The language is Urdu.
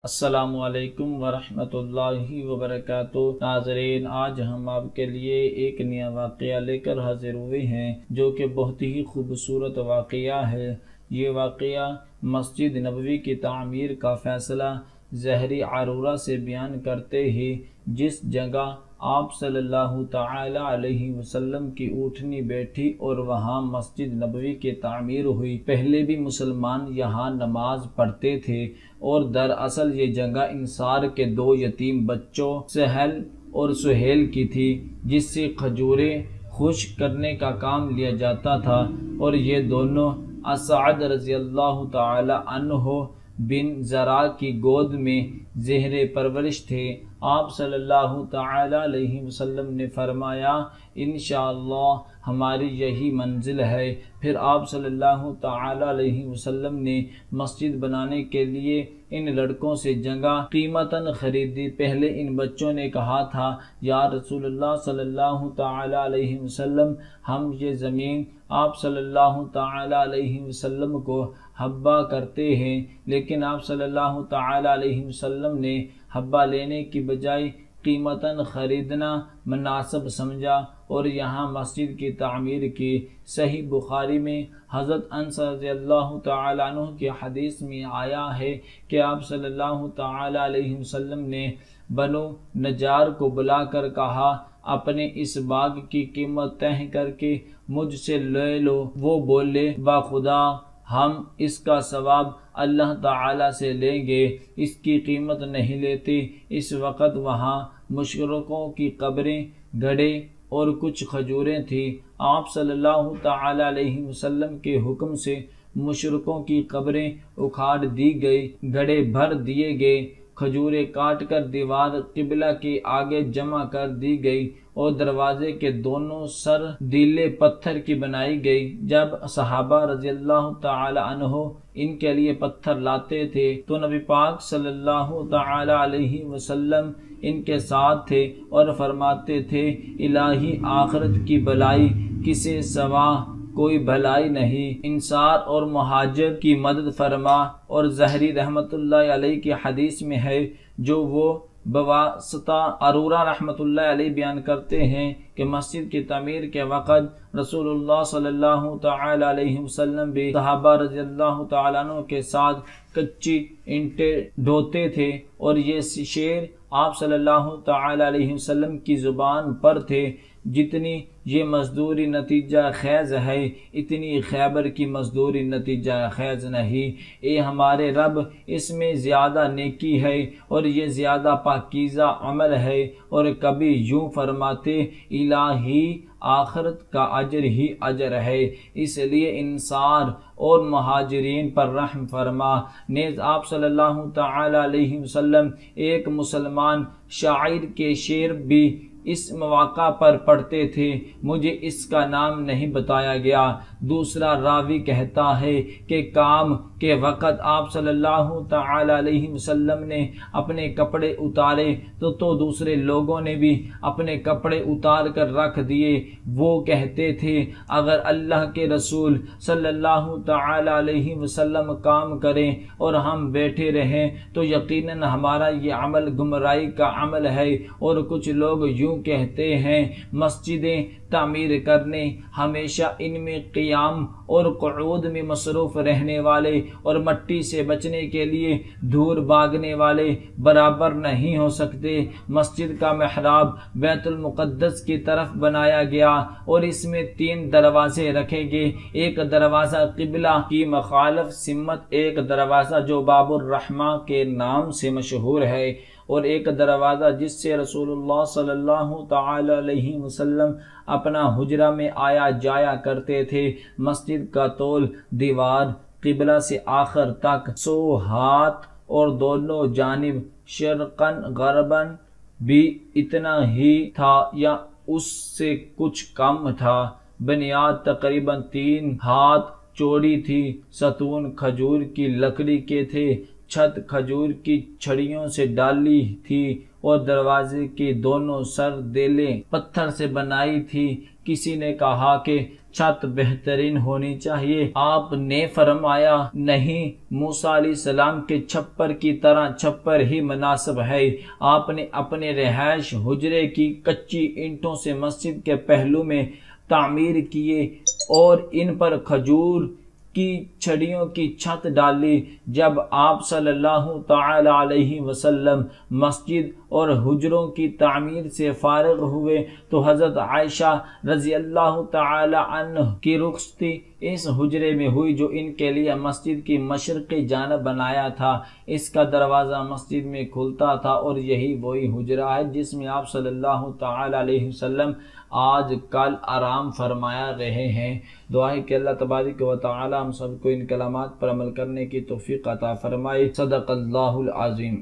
السلام علیکم ورحمۃ اللہ وبرکاتہ۔ ناظرین، آج ہم آپ کے لیے ایک نیا واقعہ لے کر حاضر ہوئے ہیں جو کہ بہت ہی خوبصورت واقعہ ہے۔ یہ واقعہ مسجد نبوی کی تعمیر کا فیصلہ ظہری عرورہ سے بیان کرتے ہی جس جگہ آپ صلی اللہ تعالی علیہ وسلم کی اونٹنی بیٹھی اور وہاں مسجد نبوی کی تعمیر ہوئی۔ پہلے بھی مسلمان یہاں نماز پڑھتے تھے اور دراصل یہ جگہ انصار کے دو یتیم بچوں سہل اور سہیل کی تھی جس سے کھجوریں خشک کرنے کا کام لیا جاتا تھا، اور یہ دونوں اسعد رضی اللہ تعالی عنہ بن زرع کی گود میں زہر پرورش تھے۔ آپ صلی اللہ تعالی علیہ وسلم نے فرمایا، انشاءاللہ ہماری یہی منزل ہے۔ پھر آپ صلی اللہ تعالی علیہ وسلم نے مسجد بنانے کے لیے ان لڑکوں سے جگہ قیمتاً خریدی۔ پہلے ان بچوں نے کہا تھا، یا رسول اللہ صلی اللہ تعالی علیہ وسلم، ہم یہ زمین آپ صلی اللہ تعالی علیہ وسلم کو حبہ کرتے ہیں، لیکن آپ صلی اللہ تعالی علیہ وسلم نے حبہ لینے کی بجائے قیمتاً خریدنا مناسب سمجھا اور یہاں مسجد کی تعمیر کی۔ صحیح بخاری میں حضرت انس رضی اللہ تعالی عنہ کی حدیث میں آیا ہے کہ آپ صلی اللہ تعالی علیہ وسلم نے بنو نجار کو بلا کر کہا، اپنے اس باغ کی قیمت طے کر کے مجھ سے لے لو۔ وہ بولے، بخدا ہم اس کا ثواب اللہ تعالی سے لیں گے، اس کی قیمت نہیں لیتے۔ اس وقت وہاں مشرکوں کی قبریں، گھڑے اور کچھ کھجوریں تھیں۔ آپ صلی اللہ تعالی علیہ وسلم کے حکم سے مشرکوں کی قبریں اکھاڑ دی گئی، گھڑے بھر دیے گئے، کھجوریں کاٹ کر دیوار قبلہ کے آگے جمع کر دی گئی اور دروازے کے دونوں سر دیلے پتھر کی بنائی گئی۔ جب صحابہ رضی اللہ تعالی عنہ ان کے لیے پتھر لاتے تھے تو نبی پاک صلی اللہ تعالی علیہ وسلم ان کے ساتھ تھے اور فرماتے تھے، الہی آخرت کی بھلائی کسے سوا کوئی بھلائی نہیں، انصار اور مہاجر کی مدد فرما۔ اور ظہری رحمت اللہ علیہ کی حدیث میں ہے جو وہ بواسطہ عرورہ رحمت اللہ علیہ بیان کرتے ہیں کہ مسجد کی تعمیر کے وقت رسول اللہ صلی اللہ تعالی علیہ وسلم بھی صحابہ رضی اللہ تعالی عنہ کے ساتھ کچی اینٹیں ڈھوتے تھے، اور یہ شعر آپ صلی اللہ تعالی علیہ وسلم کی زبان پر تھے، جتنی یہ مزدوری نتیجہ خیز ہے اتنی خیبر کی مزدوری نتیجہ خیز نہیں۔ اے ہمارے رب، اس میں زیادہ نیکی ہے اور یہ زیادہ پاکیزہ عمل ہے۔ اور کبھی یوں فرماتے، الہی آخرت کا اجر ہی اجر ہے، اس لیے انصار اور مہاجرین پر رحم فرما۔ نیز آپ صلی اللہ تعالی علیہ وسلم ایک مسلمان شاعر کے شعر بھی اس مواقع پر پڑھتے تھے، مجھے اس کا نام نہیں بتایا گیا۔ دوسرا راوی کہتا ہے کہ کام کے وقت آپ صلی اللہ تعالی علیہ وسلم نے اپنے کپڑے اتارے تو دوسرے لوگوں نے بھی اپنے کپڑے اتار کر رکھ دیے۔ وہ کہتے تھے، اگر اللہ کے رسول صلی اللہ تعالی علیہ وسلم کام کریں اور ہم بیٹھے رہیں تو یقیناً ہمارا یہ عمل گمراہی کا عمل ہے۔ اور کچھ لوگ یوں کہتے ہیں، مسجدیں تعمیر کرنے، ہمیشہ ان میں قیام اور قعود میں مصروف رہنے والے اور مٹی سے بچنے کے لیے دور بھاگنے والے برابر نہیں ہو سکتے۔ مسجد کا محراب بیت المقدس کی طرف بنایا گیا اور اس میں 3 دروازے رکھے گئے، ایک دروازہ قبلہ کی مخالف سمت، ایک دروازہ جو باب الرحمہ کے نام سے مشہور ہے، اور ایک دروازہ جس سے رسول اللہ صلی اللہ تعالی علیہ وسلم اپنا حجرہ میں آیا جایا کرتے تھے۔ مسجد کا طول دیوار قبلہ سے آخر تک 100 ہاتھ اور دونوں جانب شرقاً غرباً بھی اتنا ہی تھا یا اس سے کچھ کم تھا۔ بنیاد تقریباً 3 ہاتھ چوڑی تھی، ستون کھجور کی لکڑی کے تھے، چھت کھجور کی چھڑیوں سے ڈالی تھی اور دروازے کی دونوں سر دیلیں پتھر سے بنائی تھی۔ کسی نے کہا کہ چھت بہترین ہونی چاہیے۔ آپ نے فرمایا نہیں، موسیٰ علیہ السلام کے چھپر کی طرح چھپر ہی مناسب ہے۔ آپ نے اپنے رہائش حجرے کی کچی اینٹوں سے مسجد کے پہلو میں تعمیر کیے اور ان پر کھجور کی چھڑیوں کی چھت ڈالی۔ جب آپ صلی اللہ تعالی علیہ وسلم مسجد اور حجروں کی تعمیر سے فارغ ہوئے تو حضرت عائشہ رضی اللہ تعالی عنہ کی رخصتی اس حجرے میں ہوئی جو ان کے لیے مسجد کی مشرقی جانب بنایا تھا۔ اس کا دروازہ مسجد میں کھلتا تھا اور یہی وہی حجرہ ہے جس میں آپ صلی اللہ تعالی علیہ وسلم آج کل آرام فرمایا رہے ہیں۔ دعا ہے کہ اللہ تبارک و تعالی ہم سب کو ان کلمات پر عمل کرنے کی توفیق عطا فرمائے۔ صدق اللہ العظیم۔